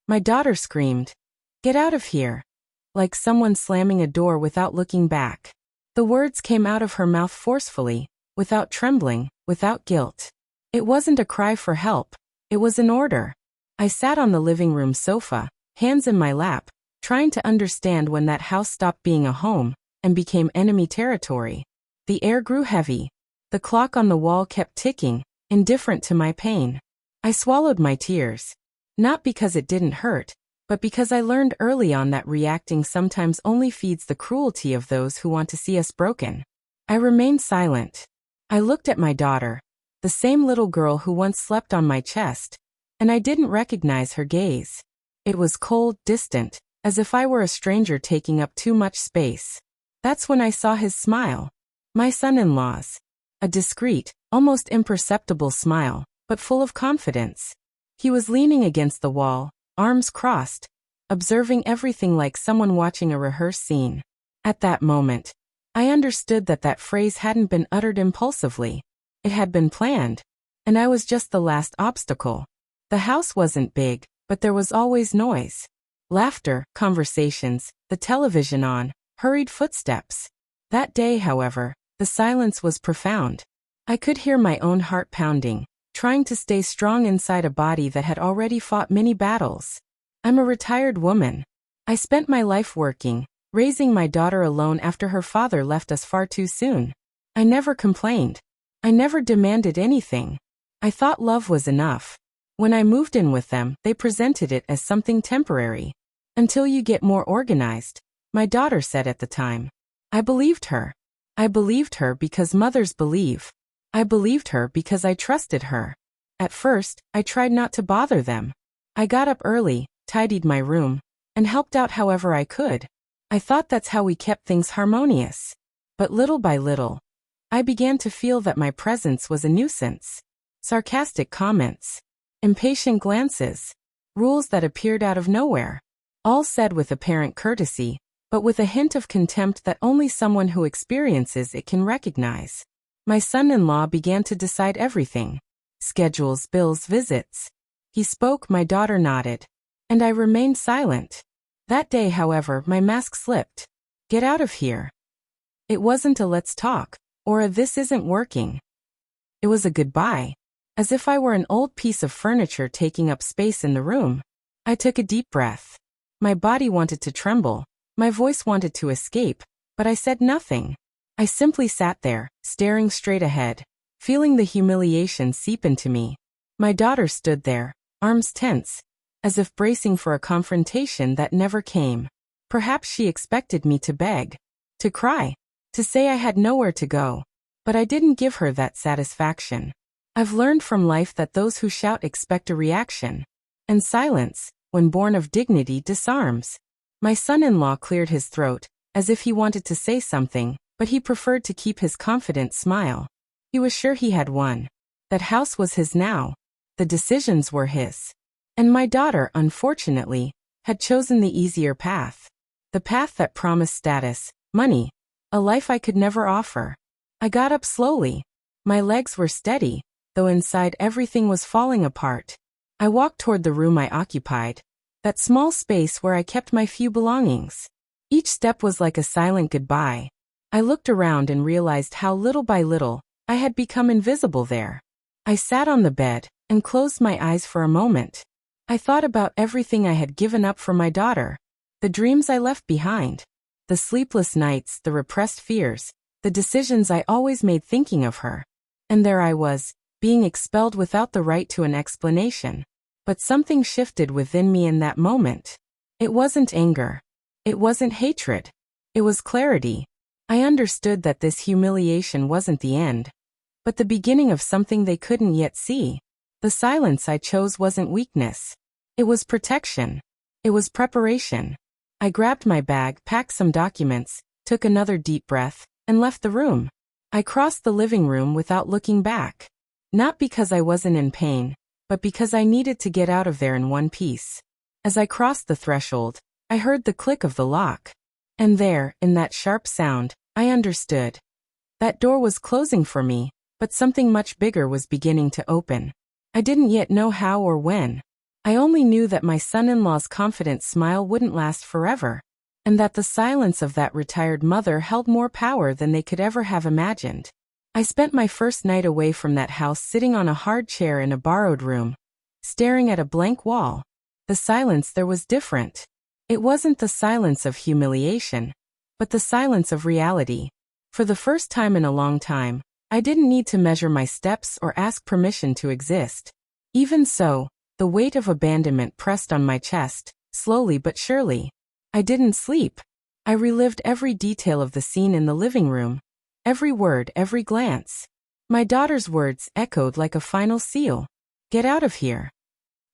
My daughter screamed, "Get out of here!" like someone slamming a door without looking back. The words came out of her mouth forcefully, without trembling, without guilt. It wasn't a cry for help. It was an order. I sat on the living room sofa, hands in my lap, trying to understand when that house stopped being a home and became enemy territory. The air grew heavy. The clock on the wall kept ticking, indifferent to my pain. I swallowed my tears. Not because it didn't hurt, but because I learned early on that reacting sometimes only feeds the cruelty of those who want to see us broken. I remained silent. I looked at my daughter, the same little girl who once slept on my chest, and I didn't recognize her gaze. It was cold, distant, as if I were a stranger taking up too much space. That's when I saw his smile. My son-in-law's. A discreet, almost imperceptible smile, but full of confidence. He was leaning against the wall, arms crossed, observing everything like someone watching a rehearsed scene. At that moment, I understood that phrase hadn't been uttered impulsively. It had been planned, and I was just the last obstacle. The house wasn't big, but there was always noise. Laughter, conversations, the television on, hurried footsteps. That day, however, the silence was profound. I could hear my own heart pounding, trying to stay strong inside a body that had already fought many battles. I'm a retired woman. I spent my life working, raising my daughter alone after her father left us far too soon. I never complained. I never demanded anything. I thought love was enough. When I moved in with them, they presented it as something temporary. Until you get more organized, my daughter said at the time. I believed her. I believed her because mothers believe. I believed her because I trusted her. At first, I tried not to bother them. I got up early, tidied my room, and helped out however I could. I thought that's how we kept things harmonious. But little by little, I began to feel that my presence was a nuisance. Sarcastic comments, impatient glances, rules that appeared out of nowhere. All said with apparent courtesy, but with a hint of contempt that only someone who experiences it can recognize. My son-in-law began to decide everything. Schedules, bills, visits. He spoke, my daughter nodded. And I remained silent. That day, however, my mask slipped. Get out of here. It wasn't a let's talk, or a this isn't working. It was a goodbye. As if I were an old piece of furniture taking up space in the room. I took a deep breath. My body wanted to tremble. My voice wanted to escape, but I said nothing. I simply sat there, staring straight ahead, feeling the humiliation seep into me. My daughter stood there, arms tense, as if bracing for a confrontation that never came. Perhaps she expected me to beg, to cry, to say I had nowhere to go. But I didn't give her that satisfaction. I've learned from life that those who shout expect a reaction. And silence, when born of dignity, disarms. My son-in-law cleared his throat, as if he wanted to say something, but he preferred to keep his confident smile. He was sure he had won. That house was his now. The decisions were his. And my daughter, unfortunately, had chosen the easier path. The path that promised status, money, a life I could never offer. I got up slowly. My legs were steady, though inside everything was falling apart. I walked toward the room I occupied, that small space where I kept my few belongings. Each step was like a silent goodbye. I looked around and realized how little by little, I had become invisible there. I sat on the bed and closed my eyes for a moment. I thought about everything I had given up for my daughter, the dreams I left behind, the sleepless nights, the repressed fears, the decisions I always made thinking of her. And there I was, being expelled without the right to an explanation. But something shifted within me in that moment. It wasn't anger. It wasn't hatred. It was clarity. I understood that this humiliation wasn't the end, but the beginning of something they couldn't yet see. The silence I chose wasn't weakness. It was protection. It was preparation. I grabbed my bag, packed some documents, took another deep breath, and left the room. I crossed the living room without looking back. Not because I wasn't in pain, but because I needed to get out of there in one piece. As I crossed the threshold, I heard the click of the lock. And there, in that sharp sound, I understood. That door was closing for me, but something much bigger was beginning to open. I didn't yet know how or when. I only knew that my son-in-law's confident smile wouldn't last forever, and that the silence of that retired mother held more power than they could ever have imagined. I spent my first night away from that house sitting on a hard chair in a borrowed room, staring at a blank wall. The silence there was different. It wasn't the silence of humiliation, but the silence of reality. For the first time in a long time, I didn't need to measure my steps or ask permission to exist. Even so, the weight of abandonment pressed on my chest, slowly but surely. I didn't sleep. I relived every detail of the scene in the living room, every word, every glance. My daughter's words echoed like a final seal. "Get out of here."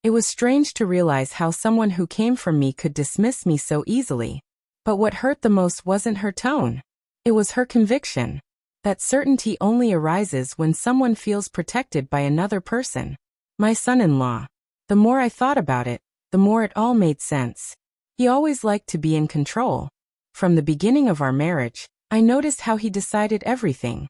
It was strange to realize how someone who came from me could dismiss me so easily. But what hurt the most wasn't her tone. It was her conviction. That certainty only arises when someone feels protected by another person. My son-in-law. The more I thought about it, the more it all made sense. He always liked to be in control. From the beginning of our marriage, I noticed how he decided everything.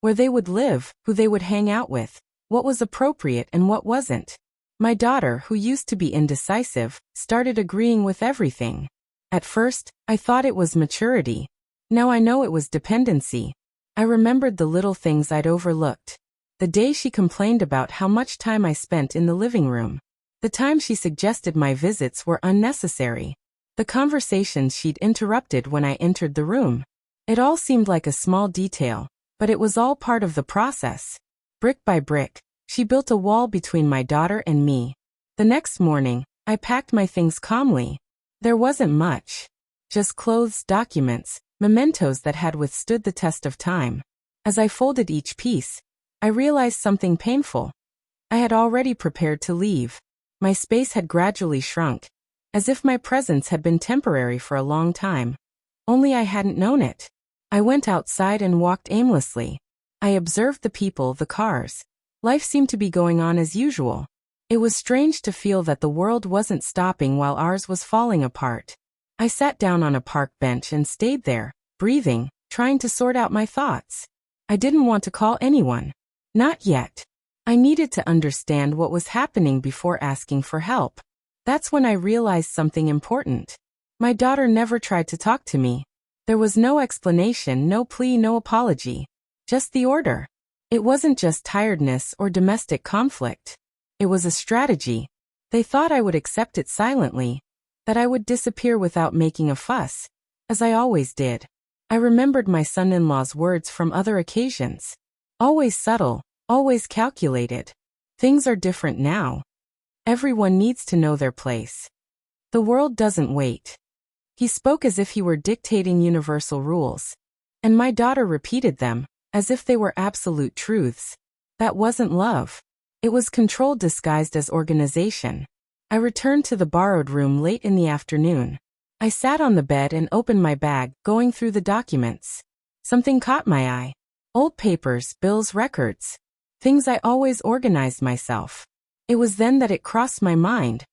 Where they would live, who they would hang out with, what was appropriate and what wasn't. My daughter, who used to be indecisive, started agreeing with everything. At first, I thought it was maturity. Now I know it was dependency. I remembered the little things I'd overlooked. The day she complained about how much time I spent in the living room. The time she suggested my visits were unnecessary. The conversations she'd interrupted when I entered the room. It all seemed like a small detail, but it was all part of the process. Brick by brick, she built a wall between my daughter and me. The next morning, I packed my things calmly. There wasn't much. Just clothes, documents, mementos that had withstood the test of time. As I folded each piece, I realized something painful. I had already prepared to leave. My space had gradually shrunk, as if my presence had been temporary for a long time. Only I hadn't known it. I went outside and walked aimlessly. I observed the people, the cars. Life seemed to be going on as usual. It was strange to feel that the world wasn't stopping while ours was falling apart. I sat down on a park bench and stayed there, breathing, trying to sort out my thoughts. I didn't want to call anyone. Not yet. I needed to understand what was happening before asking for help. That's when I realized something important. My daughter never tried to talk to me. There was no explanation, no plea, no apology. Just the order. It wasn't just tiredness or domestic conflict. It was a strategy. They thought I would accept it silently, that I would disappear without making a fuss, as I always did. I remembered my son-in-law's words from other occasions. Always subtle, always calculated. Things are different now. Everyone needs to know their place. The world doesn't wait. He spoke as if he were dictating universal rules. And my daughter repeated them, as if they were absolute truths. That wasn't love. It was control disguised as organization. I returned to the borrowed room late in the afternoon. I sat on the bed and opened my bag, going through the documents. Something caught my eye. Old papers, bills, records. Things I always organized myself. It was then that it crossed my mind.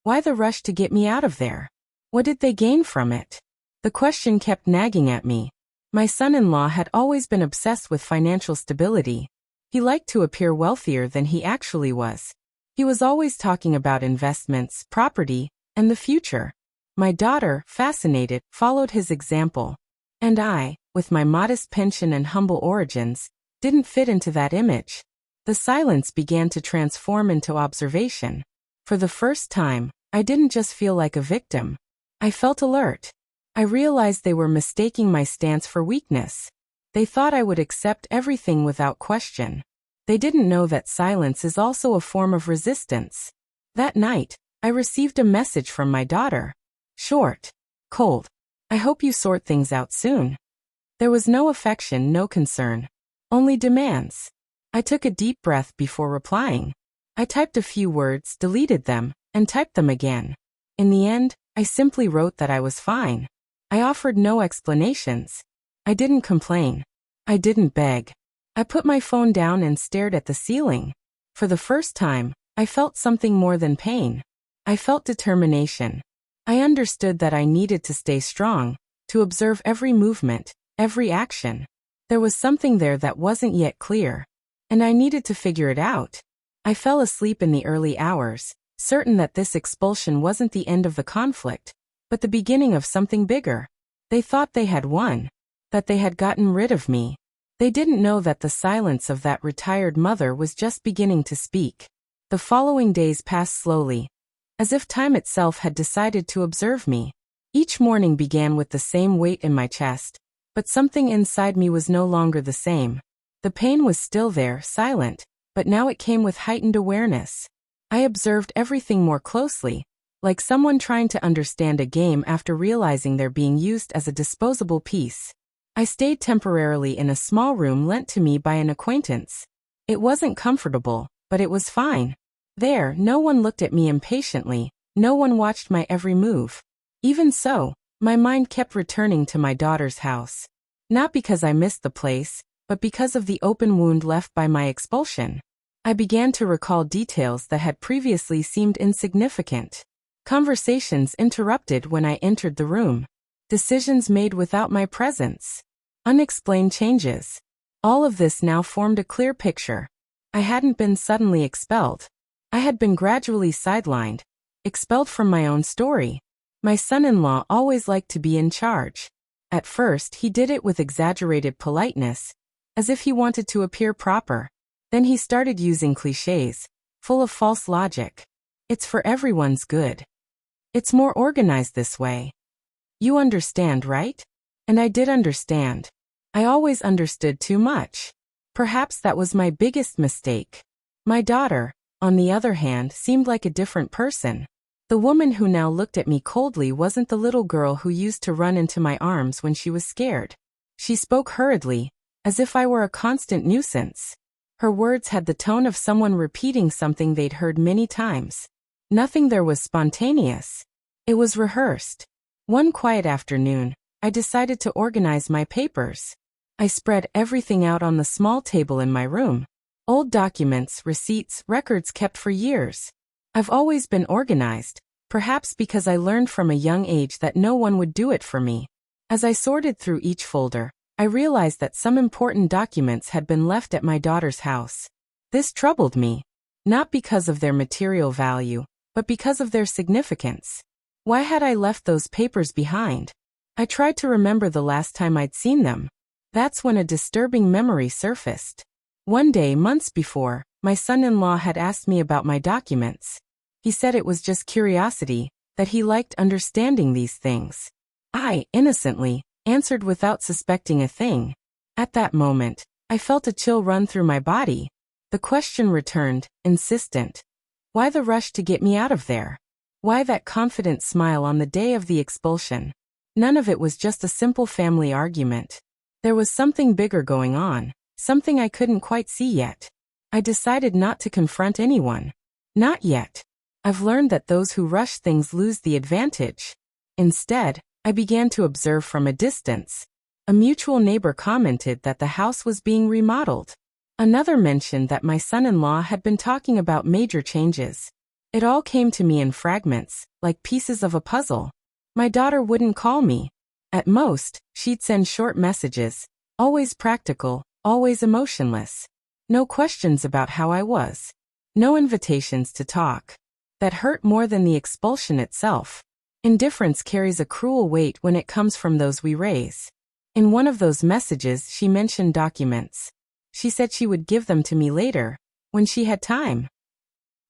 Why the rush to get me out of there? What did they gain from it? The question kept nagging at me. My son-in-law had always been obsessed with financial stability. He liked to appear wealthier than he actually was. He was always talking about investments, property, and the future. My daughter, fascinated, followed his example. And I, with my modest pension and humble origins, didn't fit into that image. The silence began to transform into observation. For the first time, I didn't just feel like a victim. I felt alert. I realized they were mistaking my stance for weakness. They thought I would accept everything without question. They didn't know that silence is also a form of resistance. That night, I received a message from my daughter. Short. Cold. I hope you sort things out soon. There was no affection, no concern. Only demands. I took a deep breath before replying. I typed a few words, deleted them, and typed them again. In the end, I simply wrote that I was fine. I offered no explanations. I didn't complain. I didn't beg. I put my phone down and stared at the ceiling. For the first time, I felt something more than pain. I felt determination. I understood that I needed to stay strong, to observe every movement, every action. There was something there that wasn't yet clear, and I needed to figure it out. I fell asleep in the early hours, certain that this expulsion wasn't the end of the conflict, but the beginning of something bigger. They thought they had won, that they had gotten rid of me. They didn't know that the silence of that retired mother was just beginning to speak. The following days passed slowly, as if time itself had decided to observe me. Each morning began with the same weight in my chest, but something inside me was no longer the same. The pain was still there, silent, but now it came with heightened awareness. I observed everything more closely, like someone trying to understand a game after realizing they're being used as a disposable piece. I stayed temporarily in a small room lent to me by an acquaintance. It wasn't comfortable, but it was fine. There, no one looked at me impatiently, no one watched my every move. Even so, my mind kept returning to my daughter's house. Not because I missed the place, but because of the open wound left by my expulsion. I began to recall details that had previously seemed insignificant. Conversations interrupted when I entered the room. Decisions made without my presence. Unexplained changes. All of this now formed a clear picture. I hadn't been suddenly expelled. I had been gradually sidelined, expelled from my own story. My son-in-law always liked to be in charge. At first, he did it with exaggerated politeness, as if he wanted to appear proper. Then he started using clichés, full of false logic. It's for everyone's good. It's more organized this way. You understand, right? And I did understand. I always understood too much. Perhaps that was my biggest mistake. My daughter, on the other hand, seemed like a different person. The woman who now looked at me coldly wasn't the little girl who used to run into my arms when she was scared. She spoke hurriedly, as if I were a constant nuisance. Her words had the tone of someone repeating something they'd heard many times. Nothing there was spontaneous. It was rehearsed. One quiet afternoon, I decided to organize my papers. I spread everything out on the small table in my room. Old documents, receipts, records kept for years. I've always been organized, perhaps because I learned from a young age that no one would do it for me. As I sorted through each folder, I realized that some important documents had been left at my daughter's house. This troubled me, not because of their material value, but because of their significance. Why had I left those papers behind? I tried to remember the last time I'd seen them. That's when a disturbing memory surfaced. One day, months before, my son-in-law had asked me about my documents. He said it was just curiosity, that he liked understanding these things. I, innocently, answered without suspecting a thing. At that moment, I felt a chill run through my body. The question returned, insistent. Why the rush to get me out of there? Why that confident smile on the day of the expulsion? None of it was just a simple family argument. There was something bigger going on, something I couldn't quite see yet. I decided not to confront anyone. Not yet. I've learned that those who rush things lose the advantage. Instead, I began to observe from a distance. A mutual neighbor commented that the house was being remodeled. Another mentioned that my son-in-law had been talking about major changes. It all came to me in fragments, like pieces of a puzzle. My daughter wouldn't call me. At most, she'd send short messages, always practical, always emotionless. No questions about how I was. No invitations to talk. That hurt more than the expulsion itself. Indifference carries a cruel weight when it comes from those we raise. In one of those messages, she mentioned documents. She said she would give them to me later, when she had time.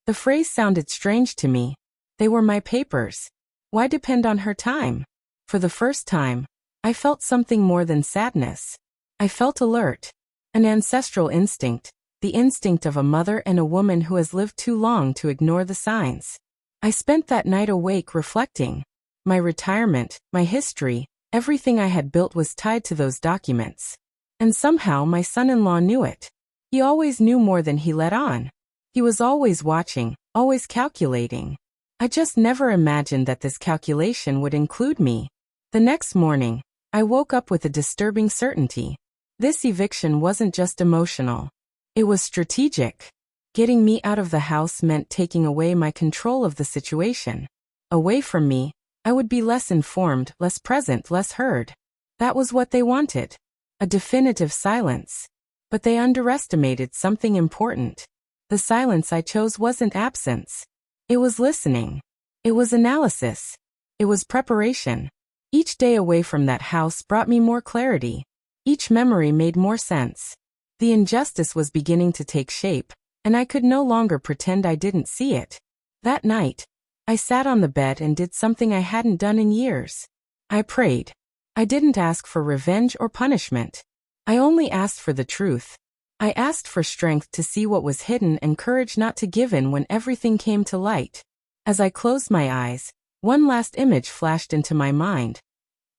The phrase sounded strange to me. They were my papers. Why depend on her time? For the first time, I felt something more than sadness. I felt alert. An ancestral instinct, the instinct of a mother and a woman who has lived too long to ignore the signs. I spent that night awake reflecting. My retirement, my history, everything I had built was tied to those documents. And somehow my son-in-law knew it. He always knew more than he let on. He was always watching, always calculating. I just never imagined that this calculation would include me. The next morning, I woke up with a disturbing certainty. This eviction wasn't just emotional. It was strategic. Getting me out of the house meant taking away my control of the situation. Away from me, I would be less informed, less present, less heard. That was what they wanted. A definitive silence. But they underestimated something important. The silence I chose wasn't absence. It was listening. It was analysis. It was preparation. Each day away from that house brought me more clarity. Each memory made more sense. The injustice was beginning to take shape, and I could no longer pretend I didn't see it. That night, I sat on the bed and did something I hadn't done in years. I prayed. I didn't ask for revenge or punishment. I only asked for the truth. I asked for strength to see what was hidden and courage not to give in when everything came to light. As I closed my eyes, one last image flashed into my mind.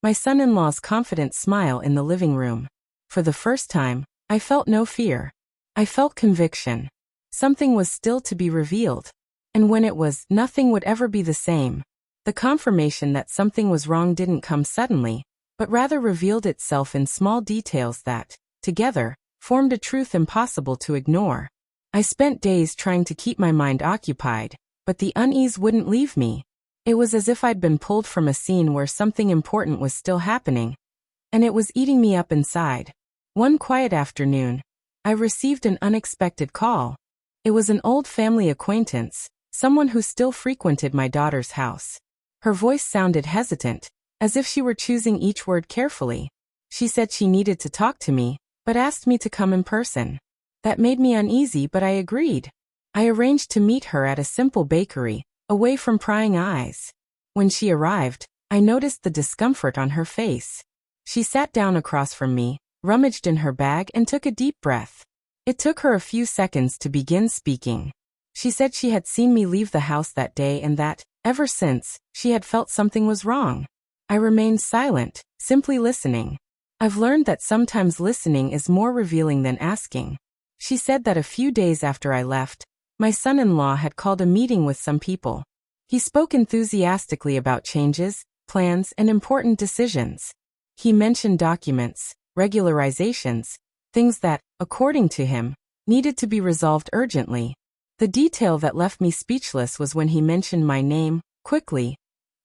My son-in-law's confident smile in the living room. For the first time, I felt no fear. I felt conviction. Something was still to be revealed. And when it was, nothing would ever be the same. The confirmation that something was wrong didn't come suddenly, but rather revealed itself in small details that, together, formed a truth impossible to ignore. I spent days trying to keep my mind occupied, but the unease wouldn't leave me. It was as if I'd been pulled from a scene where something important was still happening, and it was eating me up inside. One quiet afternoon, I received an unexpected call. It was an old family acquaintance, someone who still frequented my daughter's house. Her voice sounded hesitant, as if she were choosing each word carefully. She said she needed to talk to me, but asked me to come in person. That made me uneasy, but I agreed. I arranged to meet her at a simple bakery, away from prying eyes. When she arrived, I noticed the discomfort on her face. She sat down across from me, rummaged in her bag and took a deep breath. It took her a few seconds to begin speaking. She said she had seen me leave the house that day and that, ever since, she had felt something was wrong. I remained silent, simply listening. I've learned that sometimes listening is more revealing than asking. She said that a few days after I left, my son-in-law had called a meeting with some people. He spoke enthusiastically about changes, plans, and important decisions. He mentioned documents, regularizations, things that, according to him, needed to be resolved urgently. The detail that left me speechless was when he mentioned my name, quickly,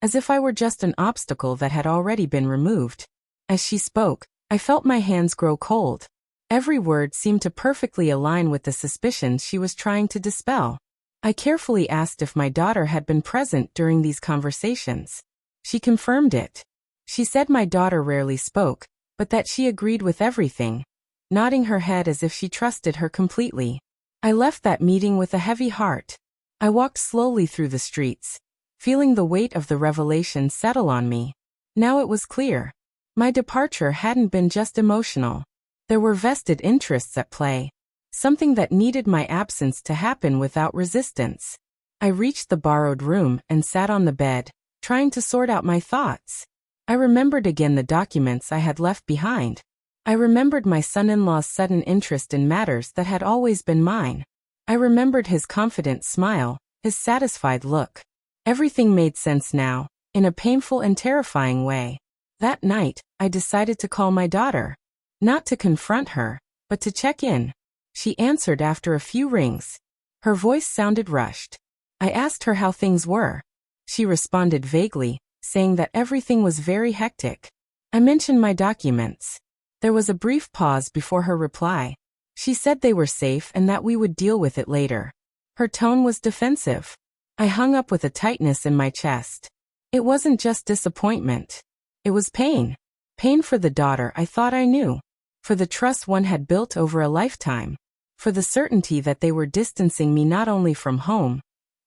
as if I were just an obstacle that had already been removed. As she spoke, I felt my hands grow cold. Every word seemed to perfectly align with the suspicions she was trying to dispel. I carefully asked if my daughter had been present during these conversations. She confirmed it. She said my daughter rarely spoke, but that she agreed with everything, nodding her head as if she trusted her completely. I left that meeting with a heavy heart. I walked slowly through the streets, feeling the weight of the revelation settle on me. Now it was clear. My departure hadn't been just emotional. There were vested interests at play. Something that needed my absence to happen without resistance. I reached the borrowed room and sat on the bed, trying to sort out my thoughts. I remembered again the documents I had left behind. I remembered my son-in-law's sudden interest in matters that had always been mine. I remembered his confident smile, his satisfied look. Everything made sense now, in a painful and terrifying way. That night, I decided to call my daughter. Not to confront her, but to check in. She answered after a few rings. Her voice sounded rushed. I asked her how things were. She responded vaguely, saying that everything was very hectic. I mentioned my documents. There was a brief pause before her reply. She said they were safe and that we would deal with it later. Her tone was defensive. I hung up with a tightness in my chest. It wasn't just disappointment. It was pain. Pain for the daughter I thought I knew. For the trust one had built over a lifetime. For the certainty that they were distancing me not only from home,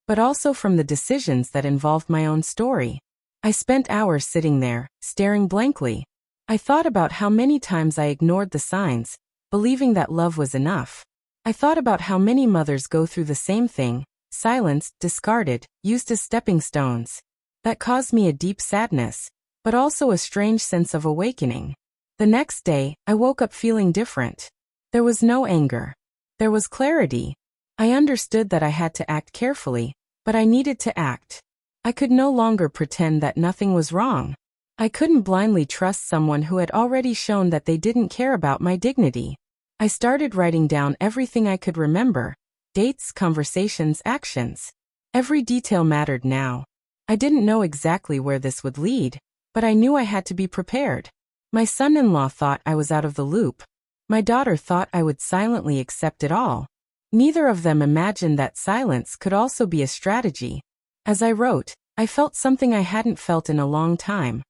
but also from the decisions that involved my own story. I spent hours sitting there, staring blankly. I thought about how many times I ignored the signs, believing that love was enough. I thought about how many mothers go through the same thing, silenced, discarded, used as stepping stones. That caused me a deep sadness, but also a strange sense of awakening. The next day, I woke up feeling different. There was no anger. There was clarity. I understood that I had to act carefully, but I needed to act. I could no longer pretend that nothing was wrong. I couldn't blindly trust someone who had already shown that they didn't care about my dignity. I started writing down everything I could remember: dates, conversations, actions. Every detail mattered now. I didn't know exactly where this would lead, but I knew I had to be prepared. My son-in-law thought I was out of the loop. My daughter thought I would silently accept it all. Neither of them imagined that silence could also be a strategy, As I wrote, I felt something I hadn't felt in a long time.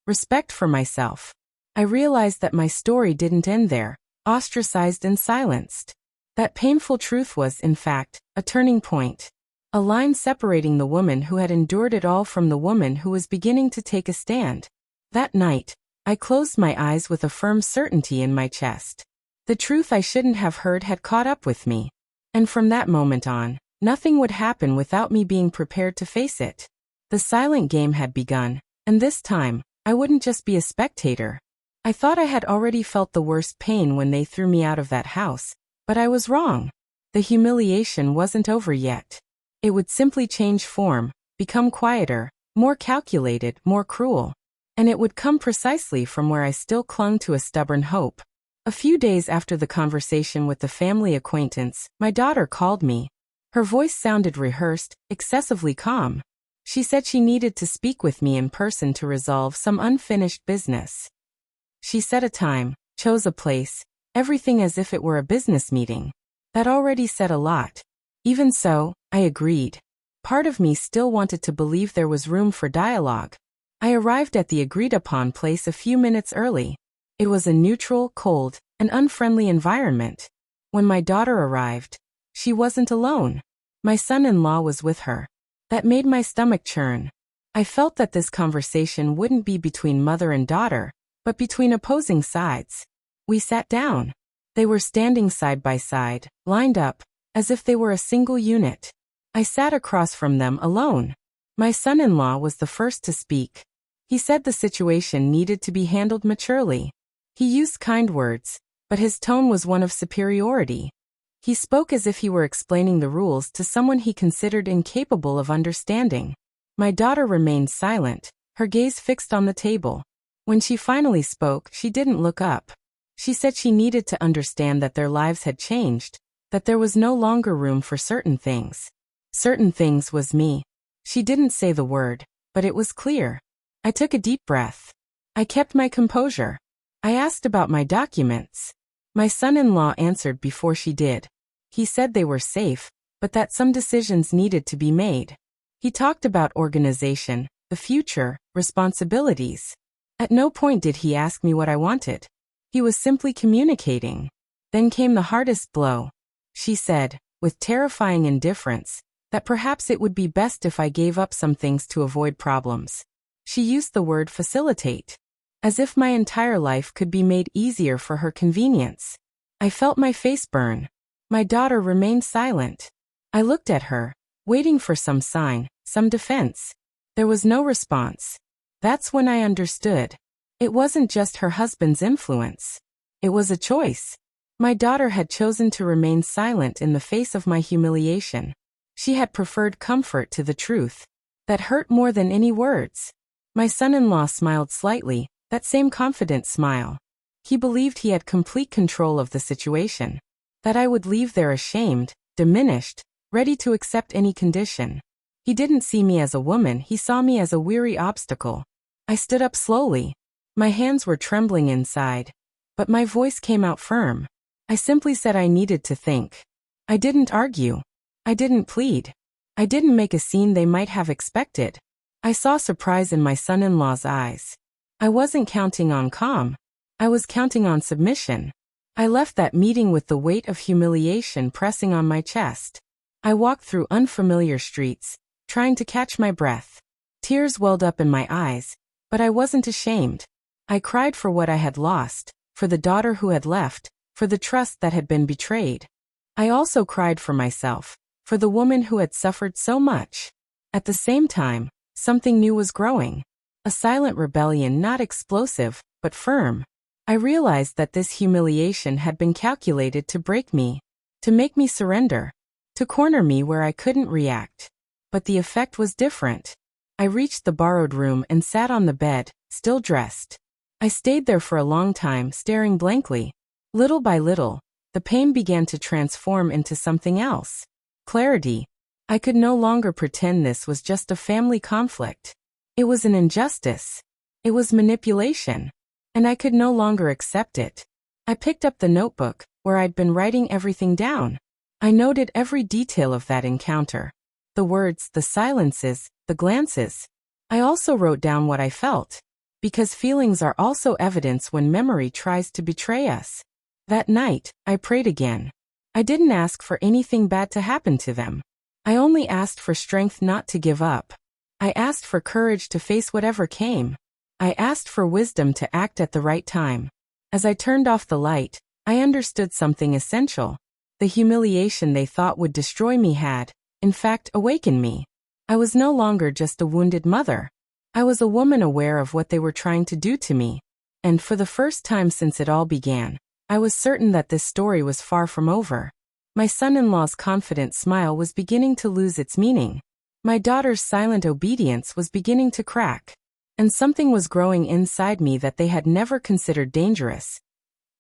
Respect for myself. I realized that my story didn't end there, ostracized and silenced. That painful truth was, in fact, a turning point. A line separating the woman who had endured it all from the woman who was beginning to take a stand. That night, I closed my eyes with a firm certainty in my chest. The truth I shouldn't have heard had caught up with me. And from that moment on, nothing would happen without me being prepared to face it. The silent game had begun, and this time, I wouldn't just be a spectator. I thought I had already felt the worst pain when they threw me out of that house, but I was wrong. The humiliation wasn't over yet. It would simply change form, become quieter, more calculated, more cruel. And it would come precisely from where I still clung to a stubborn hope. A few days after the conversation with the family acquaintance, my daughter called me. Her voice sounded rehearsed, excessively calm. She said she needed to speak with me in person to resolve some unfinished business. She set a time, chose a place, everything as if it were a business meeting. That already said a lot. Even so, I agreed. Part of me still wanted to believe there was room for dialogue. I arrived at the agreed-upon place a few minutes early. It was a neutral, cold, and unfriendly environment. When my daughter arrived, she wasn't alone. My son-in-law was with her. That made my stomach churn. I felt that this conversation wouldn't be between mother and daughter, but between opposing sides. We sat down. They were standing side by side, lined up, as if they were a single unit. I sat across from them alone. My son-in-law was the first to speak. He said the situation needed to be handled maturely. He used kind words, but his tone was one of superiority. He spoke as if he were explaining the rules to someone he considered incapable of understanding. My daughter remained silent, her gaze fixed on the table. When she finally spoke, she didn't look up. She said she needed to understand that their lives had changed, that there was no longer room for certain things. Certain things was me. She didn't say the word, but it was clear. I took a deep breath. I kept my composure. I asked about my documents. My son-in-law answered before she did. He said they were safe, but that some decisions needed to be made. He talked about organization, the future, responsibilities. At no point did he ask me what I wanted. He was simply communicating. Then came the hardest blow. She said, with terrifying indifference, that perhaps it would be best if I gave up some things to avoid problems. She used the word facilitate, as if my entire life could be made easier for her convenience. I felt my face burn. My daughter remained silent. I looked at her, waiting for some sign, some defense. There was no response. That's when I understood. It wasn't just her husband's influence. It was a choice. My daughter had chosen to remain silent in the face of my humiliation. She had preferred comfort to the truth. That hurt more than any words. My son-in-law smiled slightly, that same confident smile. He believed he had complete control of the situation. That I would leave there ashamed, diminished, ready to accept any condition. He didn't see me as a woman, he saw me as a weary obstacle. I stood up slowly. My hands were trembling inside. But my voice came out firm. I simply said I needed to think. I didn't argue. I didn't plead. I didn't make a scene they might have expected. I saw surprise in my son-in-law's eyes. I wasn't counting on calm. I was counting on submission. I left that meeting with the weight of humiliation pressing on my chest. I walked through unfamiliar streets, trying to catch my breath. Tears welled up in my eyes, but I wasn't ashamed. I cried for what I had lost, for the daughter who had left, for the trust that had been betrayed. I also cried for myself, for the woman who had suffered so much. At the same time, something new was growing. A silent rebellion, not explosive, but firm. I realized that this humiliation had been calculated to break me, to make me surrender, to corner me where I couldn't react. But the effect was different. I reached the borrowed room and sat on the bed, still dressed. I stayed there for a long time, staring blankly. Little by little, the pain began to transform into something else. Clarity. I could no longer pretend this was just a family conflict. It was an injustice. It was manipulation. And I could no longer accept it. I picked up the notebook, where I'd been writing everything down. I noted every detail of that encounter. The words, the silences, the glances. I also wrote down what I felt. Because feelings are also evidence when memory tries to betray us. That night, I prayed again. I didn't ask for anything bad to happen to them. I only asked for strength not to give up. I asked for courage to face whatever came. I asked for wisdom to act at the right time. As I turned off the light, I understood something essential. The humiliation they thought would destroy me had, in fact, awakened me. I was no longer just a wounded mother. I was a woman aware of what they were trying to do to me. And for the first time since it all began, I was certain that this story was far from over. My son-in-law's confident smile was beginning to lose its meaning. My daughter's silent obedience was beginning to crack. And something was growing inside me that they had never considered dangerous.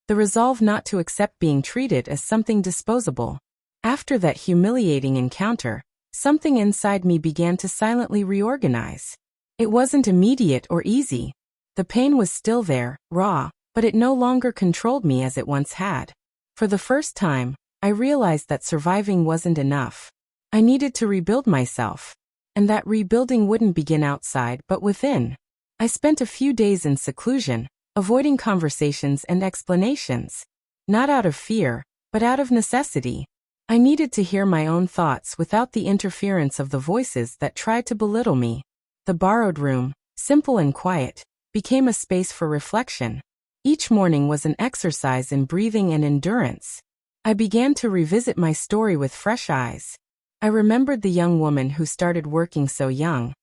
The resolve not to accept being treated as something disposable. After that humiliating encounter, something inside me began to silently reorganize. It wasn't immediate or easy. The pain was still there, raw, but it no longer controlled me as it once had. For the first time, I realized that surviving wasn't enough. I needed to rebuild myself. And that rebuilding wouldn't begin outside but within. I spent a few days in seclusion, avoiding conversations and explanations. Not out of fear, but out of necessity. I needed to hear my own thoughts without the interference of the voices that tried to belittle me. The borrowed room, simple and quiet, became a space for reflection. Each morning was an exercise in breathing and endurance. I began to revisit my story with fresh eyes. I remembered the young woman who started working so young.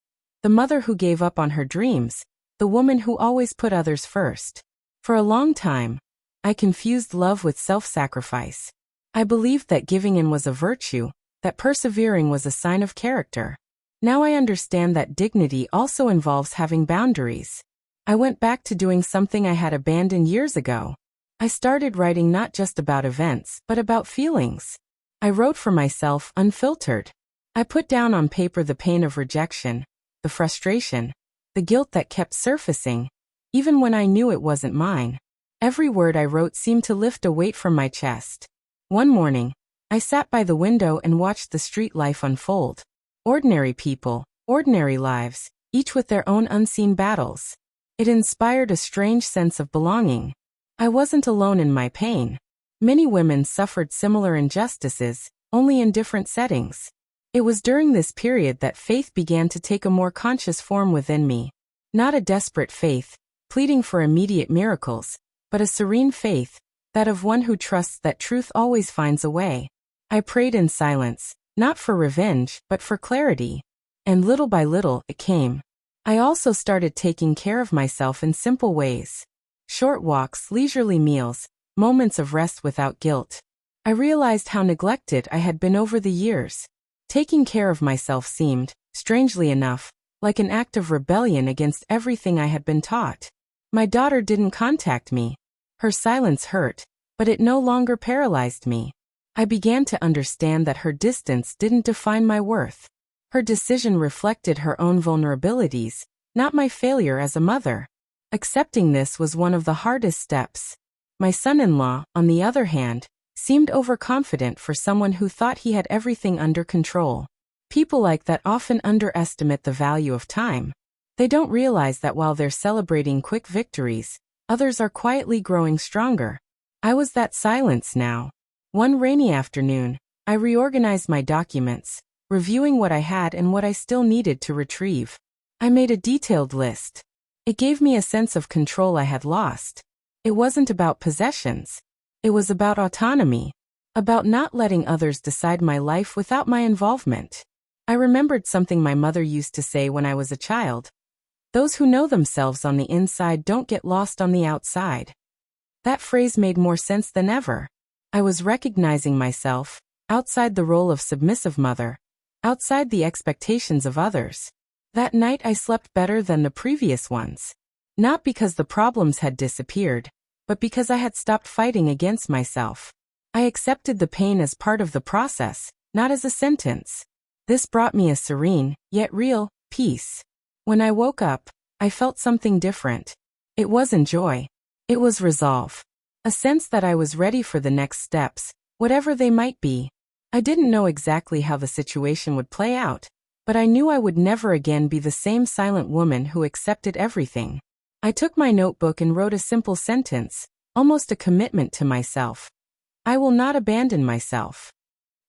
The mother who gave up on her dreams. The woman who always put others first. For a long time, I confused love with self-sacrifice. I believed that giving in was a virtue, that persevering was a sign of character. Now I understand that dignity also involves having boundaries. I went back to doing something I had abandoned years ago. I started writing not just about events, but about feelings. I wrote for myself, unfiltered. I put down on paper the pain of rejection, the frustration, the guilt that kept surfacing, even when I knew it wasn't mine. Every word I wrote seemed to lift a weight from my chest. One morning, I sat by the window and watched the street life unfold. Ordinary people, ordinary lives, each with their own unseen battles. It inspired a strange sense of belonging. I wasn't alone in my pain. Many women suffered similar injustices, only in different settings. It was during this period that faith began to take a more conscious form within me. Not a desperate faith, pleading for immediate miracles, but a serene faith, that of one who trusts that truth always finds a way. I prayed in silence, not for revenge, but for clarity. And little by little, it came. I also started taking care of myself in simple ways. Short walks, leisurely meals, moments of rest without guilt. I realized how neglected I had been over the years. Taking care of myself seemed, strangely enough, like an act of rebellion against everything I had been taught. My daughter didn't contact me. Her silence hurt, but it no longer paralyzed me. I began to understand that her distance didn't define my worth. Her decision reflected her own vulnerabilities, not my failure as a mother. Accepting this was one of the hardest steps. My son-in-law, on the other hand, seemed overconfident for someone who thought he had everything under control. People like that often underestimate the value of time. They don't realize that while they're celebrating quick victories, others are quietly growing stronger. I was that silence now. One rainy afternoon, I reorganized my documents, reviewing what I had and what I still needed to retrieve. I made a detailed list. It gave me a sense of control I had lost. It wasn't about possessions. It was about autonomy. About not letting others decide my life without my involvement. I remembered something my mother used to say when I was a child. Those who know themselves on the inside don't get lost on the outside. That phrase made more sense than ever. I was recognizing myself, outside the role of submissive mother, outside the expectations of others. That night I slept better than the previous ones. Not because the problems had disappeared, but because I had stopped fighting against myself. I accepted the pain as part of the process, not as a sentence. This brought me a serene, yet real, peace. When I woke up, I felt something different. It wasn't joy. It was resolve. A sense that I was ready for the next steps, whatever they might be. I didn't know exactly how the situation would play out, but I knew I would never again be the same silent woman who accepted everything. I took my notebook and wrote a simple sentence, almost a commitment to myself. I will not abandon myself.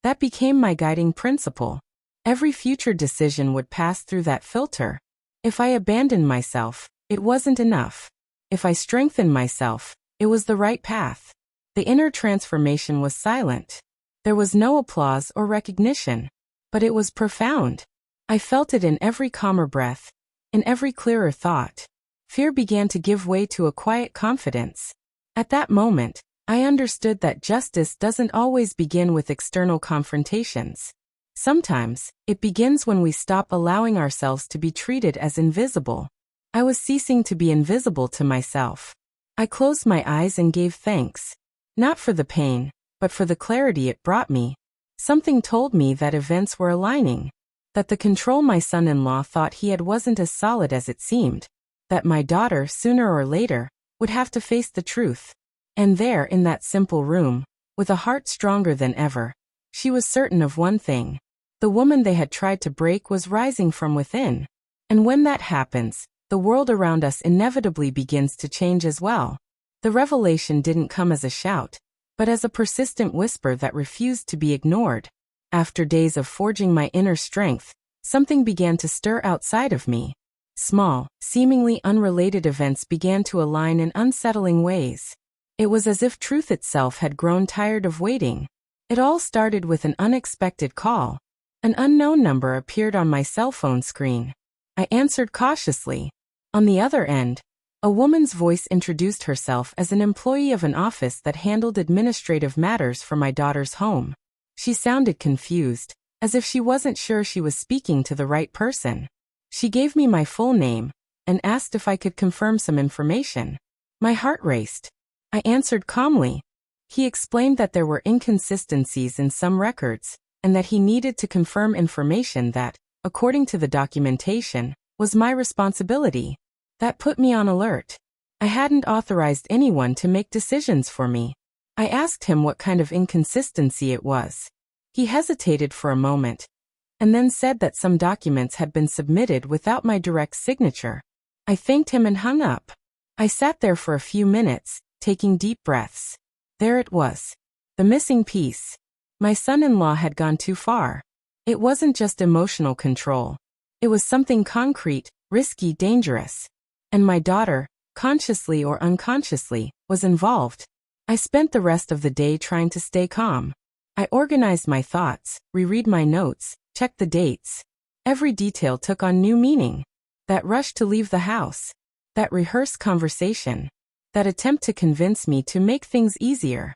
That became my guiding principle. Every future decision would pass through that filter. If I abandoned myself, it wasn't enough. If I strengthened myself, it was the right path. The inner transformation was silent. There was no applause or recognition, but it was profound. I felt it in every calmer breath, in every clearer thought. Fear began to give way to a quiet confidence. At that moment, I understood that justice doesn't always begin with external confrontations. Sometimes, it begins when we stop allowing ourselves to be treated as invisible. I was ceasing to be invisible to myself. I closed my eyes and gave thanks. Not for the pain, but for the clarity it brought me. Something told me that events were aligning. That the control my son-in-law thought he had wasn't as solid as it seemed. That my daughter, sooner or later, would have to face the truth. And there, in that simple room, with a heart stronger than ever, she was certain of one thing. The woman they had tried to break was rising from within. And when that happens, the world around us inevitably begins to change as well. The revelation didn't come as a shout, but as a persistent whisper that refused to be ignored. After days of forging my inner strength, something began to stir outside of me. Small, seemingly unrelated events began to align in unsettling ways. It was as if truth itself had grown tired of waiting. It all started with an unexpected call. An unknown number appeared on my cell phone screen. I answered cautiously. On the other end, a woman's voice introduced herself as an employee of an office that handled administrative matters for my daughter's home. She sounded confused, as if she wasn't sure she was speaking to the right person. She gave me my full name and asked if I could confirm some information. My heart raced. I answered calmly. He explained that there were inconsistencies in some records, and that he needed to confirm information that, according to the documentation, was my responsibility. That put me on alert. I hadn't authorized anyone to make decisions for me. I asked him what kind of inconsistency it was. He hesitated for a moment, and then said that some documents had been submitted without my direct signature. I thanked him and hung up. I sat there for a few minutes, taking deep breaths. There it was. The missing piece. My son-in-law had gone too far. It wasn't just emotional control. It was something concrete, risky, dangerous. And my daughter, consciously or unconsciously, was involved. I spent the rest of the day trying to stay calm. I organized my thoughts, reread my notes, checked the dates. Every detail took on new meaning. That rush to leave the house. That rehearsed conversation. That attempt to convince me to make things easier.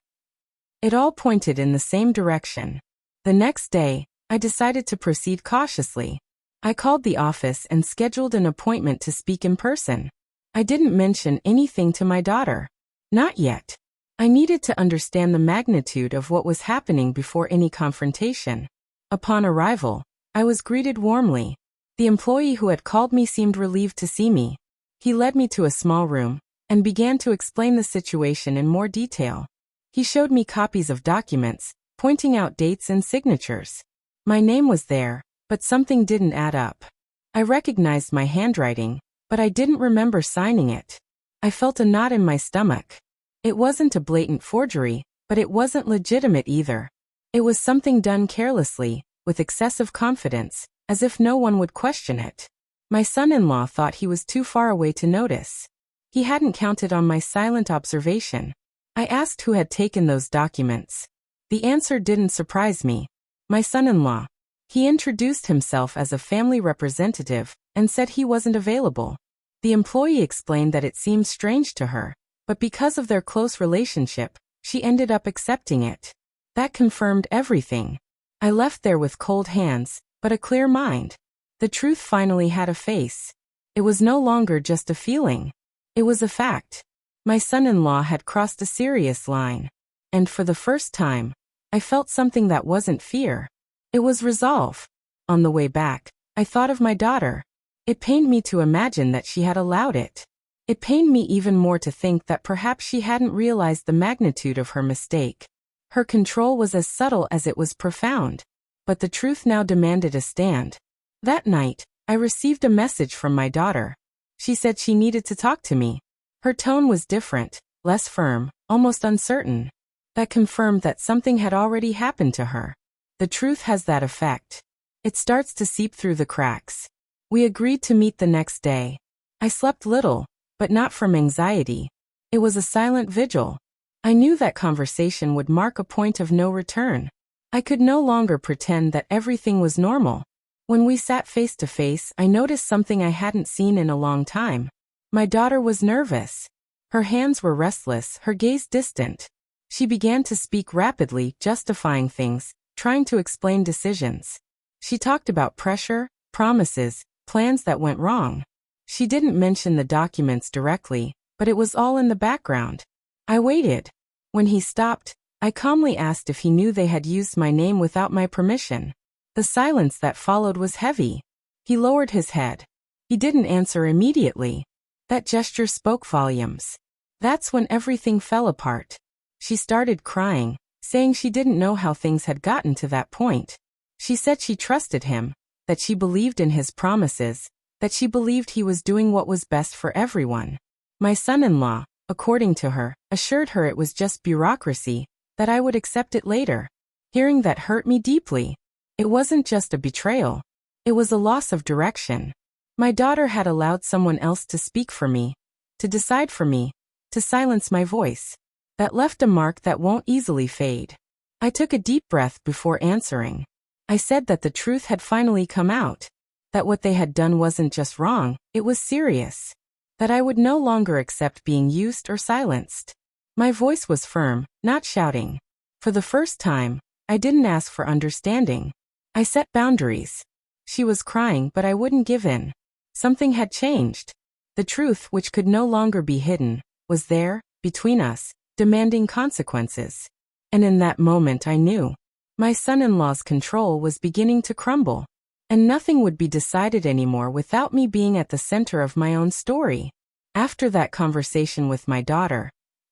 It all pointed in the same direction. The next day, I decided to proceed cautiously. I called the office and scheduled an appointment to speak in person. I didn't mention anything to my daughter. Not yet. I needed to understand the magnitude of what was happening before any confrontation. Upon arrival, I was greeted warmly. The employee who had called me seemed relieved to see me. He led me to a small room and began to explain the situation in more detail. He showed me copies of documents, pointing out dates and signatures. My name was there, but something didn't add up. I recognized my handwriting, but I didn't remember signing it. I felt a knot in my stomach. It wasn't a blatant forgery, but it wasn't legitimate either. It was something done carelessly, with excessive confidence, as if no one would question it. My son-in-law thought he was too far away to notice. He hadn't counted on my silent observation. I asked who had taken those documents. The answer didn't surprise me. My son-in-law. He introduced himself as a family representative and said he wasn't available. The employee explained that it seemed strange to her, but because of their close relationship, she ended up accepting it. That confirmed everything. I left there with cold hands, but a clear mind. The truth finally had a face. It was no longer just a feeling. It was a fact. My son-in-law had crossed a serious line. And for the first time, I felt something that wasn't fear. It was resolve. On the way back, I thought of my daughter. It pained me to imagine that she had allowed it. It pained me even more to think that perhaps she hadn't realized the magnitude of her mistake. Her control was as subtle as it was profound. But the truth now demanded a stand. That night, I received a message from my daughter. She said she needed to talk to me. Her tone was different, less firm, almost uncertain. That confirmed that something had already happened to her. The truth has that effect. It starts to seep through the cracks. We agreed to meet the next day. I slept little, but not from anxiety. It was a silent vigil. I knew that conversation would mark a point of no return. I could no longer pretend that everything was normal. When we sat face to face, I noticed something I hadn't seen in a long time. My daughter was nervous. Her hands were restless, her gaze distant. She began to speak rapidly, justifying things, trying to explain decisions. She talked about pressure, promises, plans that went wrong. She didn't mention the documents directly, but it was all in the background. I waited. When he stopped, I calmly asked if he knew they had used my name without my permission. The silence that followed was heavy. He lowered his head. He didn't answer immediately. That gesture spoke volumes. That's when everything fell apart. She started crying, saying she didn't know how things had gotten to that point. She said she trusted him, that she believed in his promises, that she believed he was doing what was best for everyone. My son-in-law, according to her, assured her it was just bureaucracy, that I would accept it later. Hearing that hurt me deeply. It wasn't just a betrayal. It was a loss of direction. My daughter had allowed someone else to speak for me, to decide for me, to silence my voice. That left a mark that won't easily fade. I took a deep breath before answering. I said that the truth had finally come out. That what they had done wasn't just wrong, it was serious. That I would no longer accept being used or silenced. My voice was firm, not shouting. For the first time, I didn't ask for understanding. I set boundaries. She was crying, but I wouldn't give in. Something had changed. The truth, which could no longer be hidden, was there, between us, demanding consequences. And in that moment I knew. My son-in-law's control was beginning to crumble. And nothing would be decided anymore without me being at the center of my own story. After that conversation with my daughter,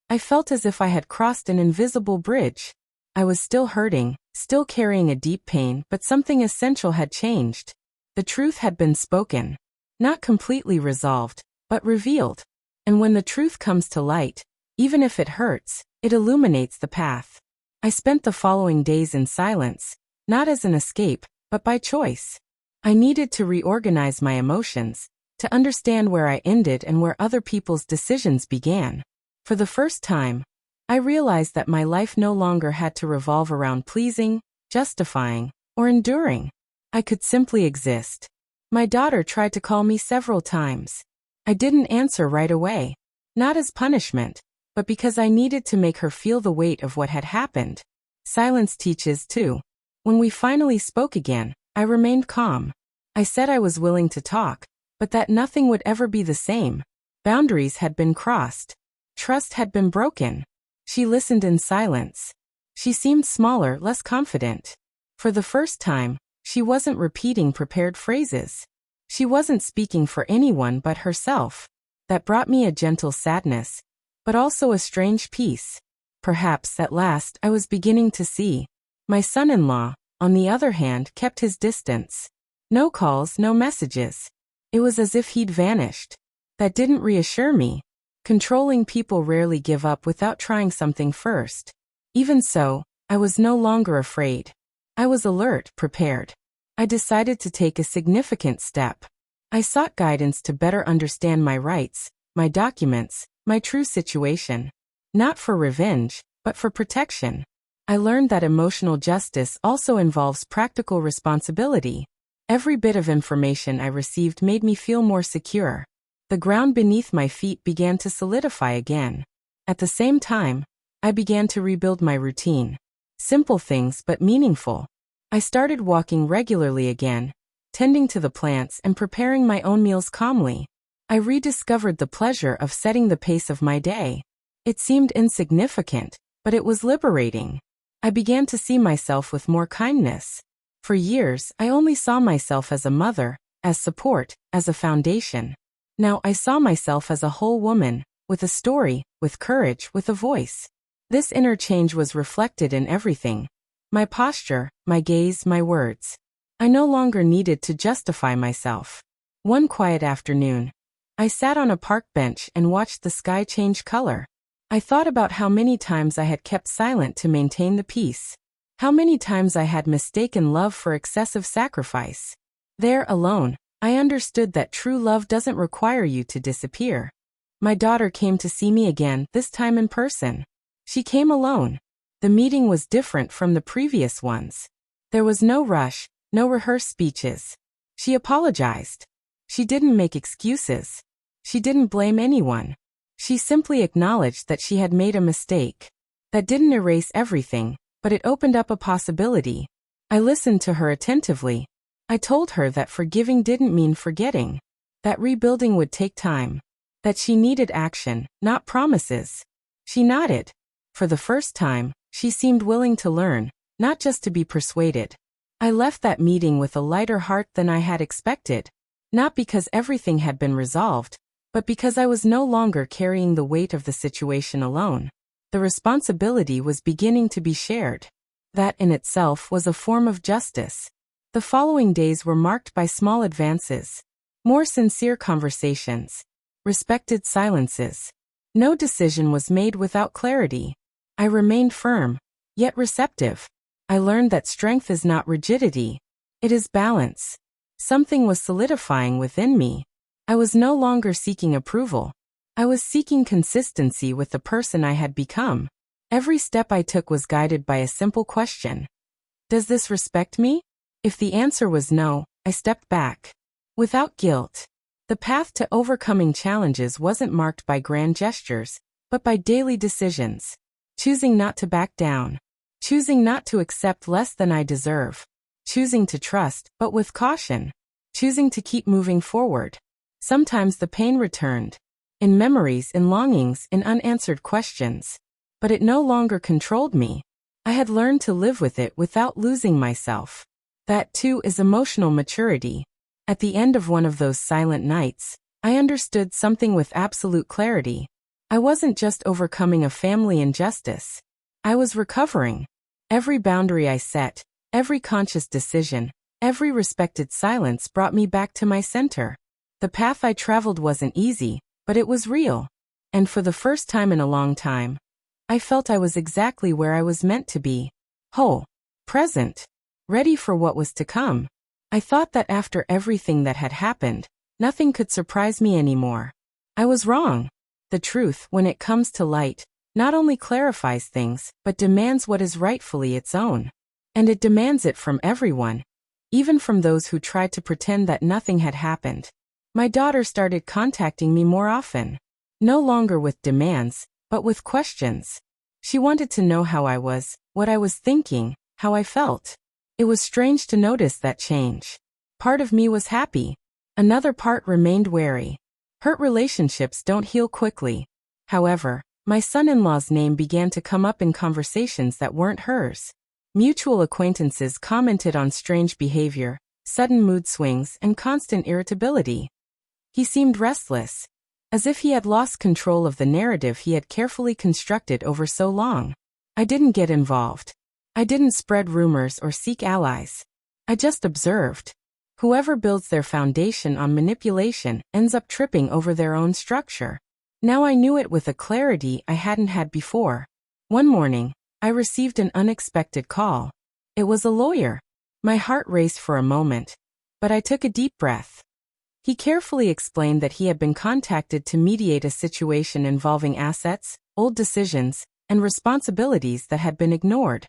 I felt as if I had crossed an invisible bridge. I was still hurting, still carrying a deep pain, but something essential had changed. The truth had been spoken. Not completely resolved, but revealed. And when the truth comes to light, even if it hurts, it illuminates the path. I spent the following days in silence, not as an escape, but by choice. I needed to reorganize my emotions, to understand where I ended and where other people's decisions began. For the first time, I realized that my life no longer had to revolve around pleasing, justifying, or enduring. I could simply exist. My daughter tried to call me several times. I didn't answer right away, not as punishment, but because I needed to make her feel the weight of what had happened. Silence teaches too. When we finally spoke again, I remained calm. I said I was willing to talk, but that nothing would ever be the same. Boundaries had been crossed. Trust had been broken. She listened in silence. She seemed smaller, less confident. For the first time, she wasn't repeating prepared phrases. She wasn't speaking for anyone but herself. That brought me a gentle sadness, but also a strange peace. Perhaps, at last, I was beginning to see. My son-in-law, on the other hand, kept his distance. No calls, no messages. It was as if he'd vanished. That didn't reassure me. Controlling people rarely give up without trying something first. Even so, I was no longer afraid. I was alert, prepared. I decided to take a significant step. I sought guidance to better understand my rights, my documents, my true situation. Not for revenge, but for protection. I learned that emotional justice also involves practical responsibility. Every bit of information I received made me feel more secure. The ground beneath my feet began to solidify again. At the same time, I began to rebuild my routine. Simple things but meaningful. I started walking regularly again, tending to the plants and preparing my own meals calmly. I rediscovered the pleasure of setting the pace of my day. It seemed insignificant, but it was liberating. I began to see myself with more kindness. For years, I only saw myself as a mother, as support, as a foundation. Now I saw myself as a whole woman, with a story, with courage, with a voice. This inner change was reflected in everything. My posture, my gaze, my words. I no longer needed to justify myself. One quiet afternoon, I sat on a park bench and watched the sky change color. I thought about how many times I had kept silent to maintain the peace. How many times I had mistaken love for excessive sacrifice. There, alone, I understood that true love doesn't require you to disappear. My daughter came to see me again, this time in person. She came alone. The meeting was different from the previous ones. There was no rush, no rehearsed speeches. She apologized. She didn't make excuses. She didn't blame anyone. She simply acknowledged that she had made a mistake. That didn't erase everything, but it opened up a possibility. I listened to her attentively. I told her that forgiving didn't mean forgetting. That rebuilding would take time. That she needed action, not promises. She nodded. For the first time, she seemed willing to learn, not just to be persuaded. I left that meeting with a lighter heart than I had expected. Not because everything had been resolved, but because I was no longer carrying the weight of the situation alone. The responsibility was beginning to be shared. That in itself was a form of justice. The following days were marked by small advances. More sincere conversations. Respected silences. No decision was made without clarity. I remained firm, yet receptive. I learned that strength is not rigidity. It is balance. Something was solidifying within me. I was no longer seeking approval. I was seeking consistency with the person I had become. Every step I took was guided by a simple question. Does this respect me? If the answer was no, I stepped back. Without guilt. The path to overcoming challenges wasn't marked by grand gestures, but by daily decisions. Choosing not to back down. Choosing not to accept less than I deserve. Choosing to trust, but with caution. Choosing to keep moving forward. Sometimes the pain returned. In memories, in longings, in unanswered questions. But it no longer controlled me. I had learned to live with it without losing myself. That too is emotional maturity. At the end of one of those silent nights, I understood something with absolute clarity. I wasn't just overcoming a family injustice. I was recovering. Every boundary I set, every conscious decision, every respected silence brought me back to my center. The path I traveled wasn't easy, but it was real. And for the first time in a long time, I felt I was exactly where I was meant to be. Whole. Present. Ready for what was to come. I thought that after everything that had happened, nothing could surprise me anymore. I was wrong. The truth, when it comes to light, not only clarifies things, but demands what is rightfully its own. And it demands it from everyone, even from those who tried to pretend that nothing had happened. My daughter started contacting me more often. No longer with demands, but with questions. She wanted to know how I was, what I was thinking, how I felt. It was strange to notice that change. Part of me was happy. Another part remained wary. Hurt relationships don't heal quickly. However, my son-in-law's name began to come up in conversations that weren't hers. Mutual acquaintances commented on strange behavior, sudden mood swings, and constant irritability. He seemed restless, as if he had lost control of the narrative he had carefully constructed over so long. I didn't get involved. I didn't spread rumors or seek allies. I just observed. Whoever builds their foundation on manipulation ends up tripping over their own structure. Now I knew it with a clarity I hadn't had before. One morning, I received an unexpected call. It was a lawyer. My heart raced for a moment, but I took a deep breath. He carefully explained that he had been contacted to mediate a situation involving assets, old decisions, and responsibilities that had been ignored.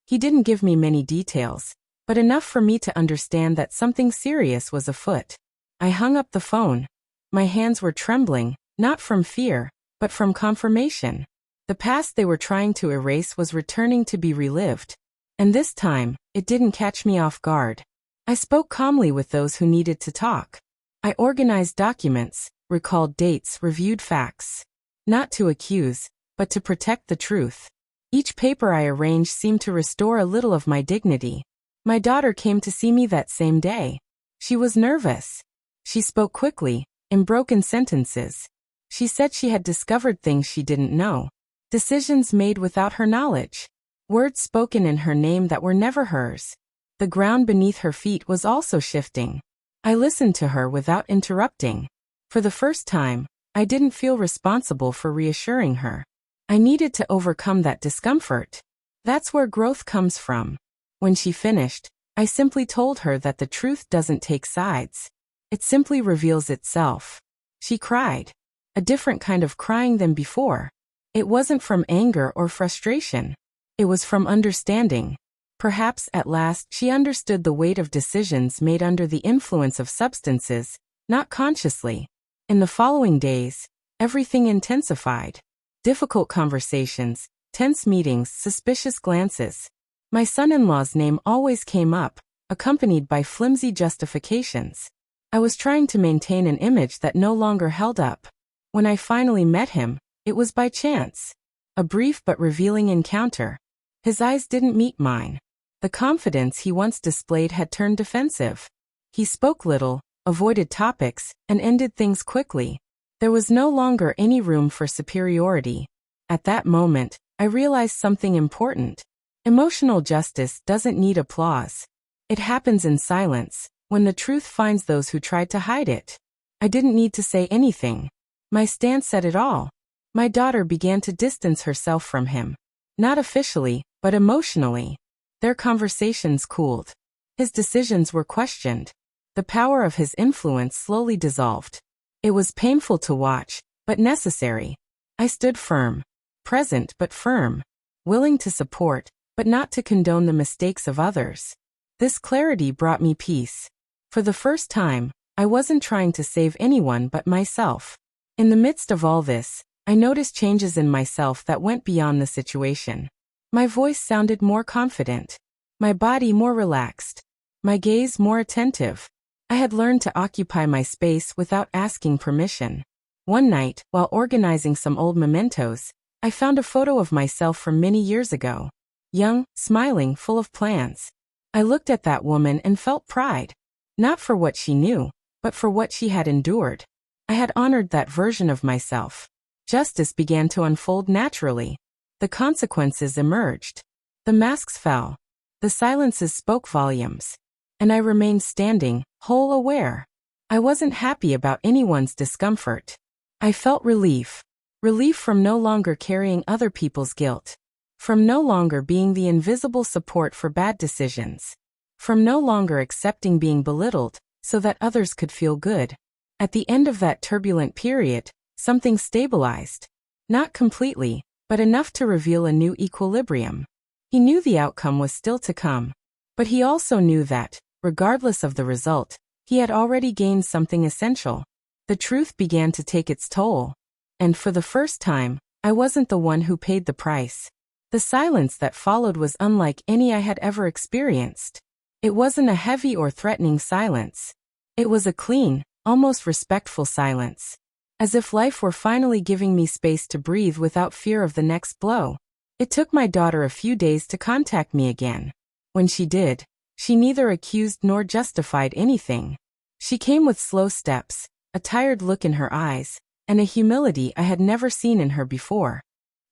He didn't give me many details, but enough for me to understand that something serious was afoot. I hung up the phone. My hands were trembling, not from fear, but from confirmation. The past they were trying to erase was returning to be relived. And this time, it didn't catch me off guard. I spoke calmly with those who needed to talk. I organized documents, recalled dates, reviewed facts. Not to accuse, but to protect the truth. Each paper I arranged seemed to restore a little of my dignity. My daughter came to see me that same day. She was nervous. She spoke quickly, in broken sentences. She said she had discovered things she didn't know. Decisions made without her knowledge. Words spoken in her name that were never hers. The ground beneath her feet was also shifting. I listened to her without interrupting. For the first time, I didn't feel responsible for reassuring her. I needed to overcome that discomfort. That's where growth comes from. When she finished, I simply told her that the truth doesn't take sides. It simply reveals itself. She cried. A different kind of crying than before. It wasn't from anger or frustration. It was from understanding. Perhaps at last she understood the weight of decisions made under the influence of substances, not consciously. In the following days, everything intensified. Difficult conversations, tense meetings, suspicious glances. My son-in-law's name always came up, accompanied by flimsy justifications. I was trying to maintain an image that no longer held up. When I finally met him, it was by chance. A brief but revealing encounter. His eyes didn't meet mine. The confidence he once displayed had turned defensive. He spoke little, avoided topics, and ended things quickly. There was no longer any room for superiority. At that moment, I realized something important. Emotional justice doesn't need applause. It happens in silence, when the truth finds those who tried to hide it. I didn't need to say anything. My stance said it all. My daughter began to distance herself from him. Not officially, but emotionally. Their conversations cooled. His decisions were questioned. The power of his influence slowly dissolved. It was painful to watch, but necessary. I stood firm. Present but firm. Willing to support, but not to condone the mistakes of others. This clarity brought me peace. For the first time, I wasn't trying to save anyone but myself. In the midst of all this, I noticed changes in myself that went beyond the situation. My voice sounded more confident. My body more relaxed. My gaze more attentive. I had learned to occupy my space without asking permission. One night, while organizing some old mementos, I found a photo of myself from many years ago. Young, smiling, full of plans. I looked at that woman and felt pride. Not for what she knew, but for what she had endured. I had honored that version of myself. Justice began to unfold naturally. The consequences emerged. The masks fell. The silences spoke volumes. And I remained standing, whole aware. I wasn't happy about anyone's discomfort. I felt relief. Relief from no longer carrying other people's guilt. From no longer being the invisible support for bad decisions. From no longer accepting being belittled, so that others could feel good. At the end of that turbulent period, something stabilized. Not completely, but enough to reveal a new equilibrium. He knew the outcome was still to come. But he also knew that, regardless of the result, he had already gained something essential. The truth began to take its toll. And for the first time, I wasn't the one who paid the price. The silence that followed was unlike any I had ever experienced. It wasn't a heavy or threatening silence. It was a clean, almost respectful silence. As if life were finally giving me space to breathe without fear of the next blow. It took my daughter a few days to contact me again. When she did, she neither accused nor justified anything. She came with slow steps, a tired look in her eyes, and a humility I had never seen in her before.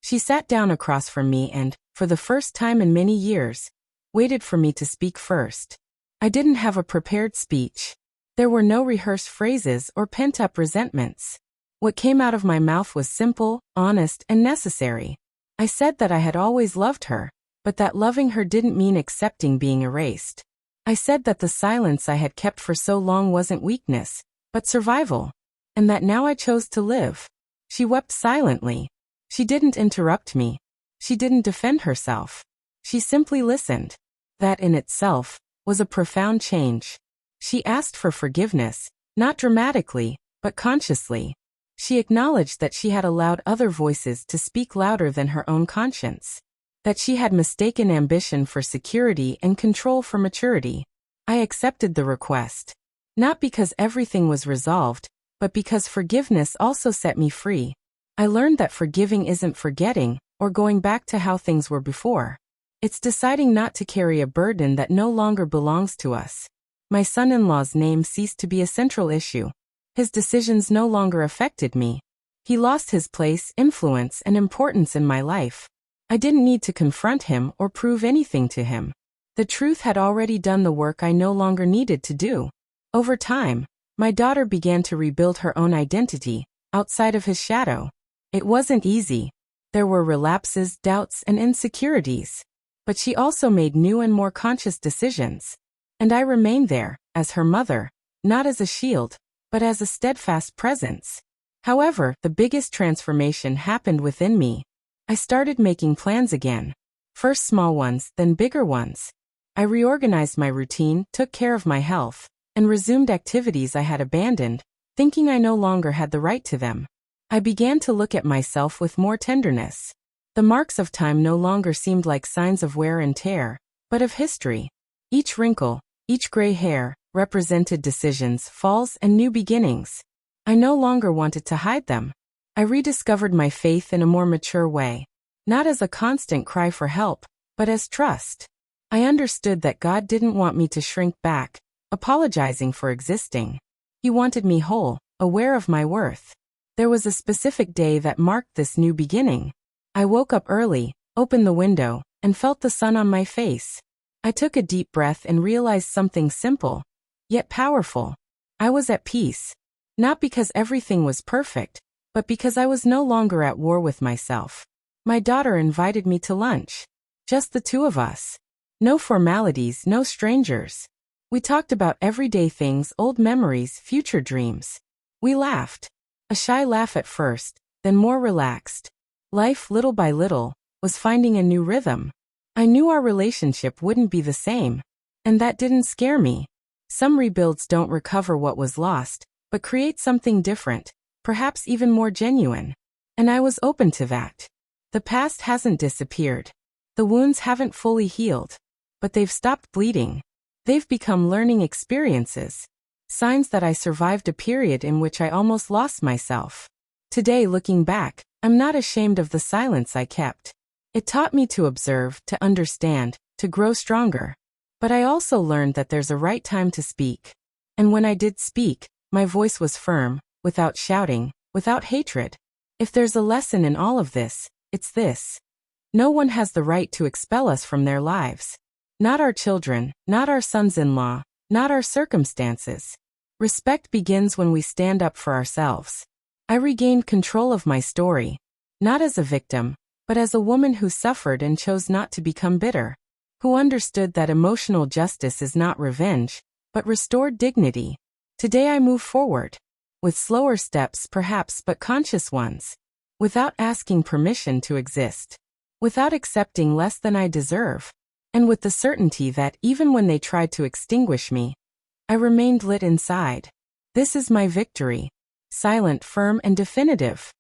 She sat down across from me and, for the first time in many years, waited for me to speak first. I didn't have a prepared speech. There were no rehearsed phrases or pent-up resentments. What came out of my mouth was simple, honest, and necessary. I said that I had always loved her, but that loving her didn't mean accepting being erased. I said that the silence I had kept for so long wasn't weakness, but survival, and that now I chose to live. She wept silently. She didn't interrupt me. She didn't defend herself. She simply listened. That in itself was a profound change. She asked for forgiveness, not dramatically, but consciously. She acknowledged that she had allowed other voices to speak louder than her own conscience. That she had mistaken ambition for security and control for maturity. I accepted the request. Not because everything was resolved, but because forgiveness also set me free. I learned that forgiving isn't forgetting, or going back to how things were before. It's deciding not to carry a burden that no longer belongs to us. My son-in-law's name ceased to be a central issue. His decisions no longer affected me. He lost his place, influence, and importance in my life. I didn't need to confront him or prove anything to him. The truth had already done the work I no longer needed to do. Over time, my daughter began to rebuild her own identity, outside of his shadow. It wasn't easy. There were relapses, doubts, and insecurities. But she also made new and more conscious decisions. And I remained there, as her mother, not as a shield, but as a steadfast presence. However, the biggest transformation happened within me. I started making plans again. First small ones, then bigger ones. I reorganized my routine, took care of my health, and resumed activities I had abandoned, thinking I no longer had the right to them. I began to look at myself with more tenderness. The marks of time no longer seemed like signs of wear and tear, but of history. Each wrinkle, each gray hair, represented decisions, falls, and new beginnings. I no longer wanted to hide them. I rediscovered my faith in a more mature way, not as a constant cry for help, but as trust. I understood that God didn't want me to shrink back, apologizing for existing. He wanted me whole, aware of my worth. There was a specific day that marked this new beginning. I woke up early, opened the window, and felt the sun on my face. I took a deep breath and realized something simple, yet powerful. I was at peace. Not because everything was perfect, but because I was no longer at war with myself. My daughter invited me to lunch. Just the two of us. No formalities, no strangers. We talked about everyday things, old memories, future dreams. We laughed. A shy laugh at first, then more relaxed. Life, little by little, was finding a new rhythm. I knew our relationship wouldn't be the same, and that didn't scare me. Some rebuilds don't recover what was lost, but create something different, perhaps even more genuine. And I was open to that. The past hasn't disappeared. The wounds haven't fully healed, but they've stopped bleeding. They've become learning experiences, signs that I survived a period in which I almost lost myself. Today, looking back, I'm not ashamed of the silence I kept. It taught me to observe, to understand, to grow stronger. But I also learned that there's a right time to speak. And when I did speak, my voice was firm, without shouting, without hatred. If there's a lesson in all of this, it's this. No one has the right to expel us from their lives. Not our children, not our sons-in-law, not our circumstances. Respect begins when we stand up for ourselves. I regained control of my story, not as a victim, but as a woman who suffered and chose not to become bitter, who understood that emotional justice is not revenge, but restored dignity. Today I move forward, with slower steps perhaps but conscious ones, without asking permission to exist, without accepting less than I deserve, and with the certainty that even when they tried to extinguish me, I remained lit inside. This is my victory, silent, firm, and definitive.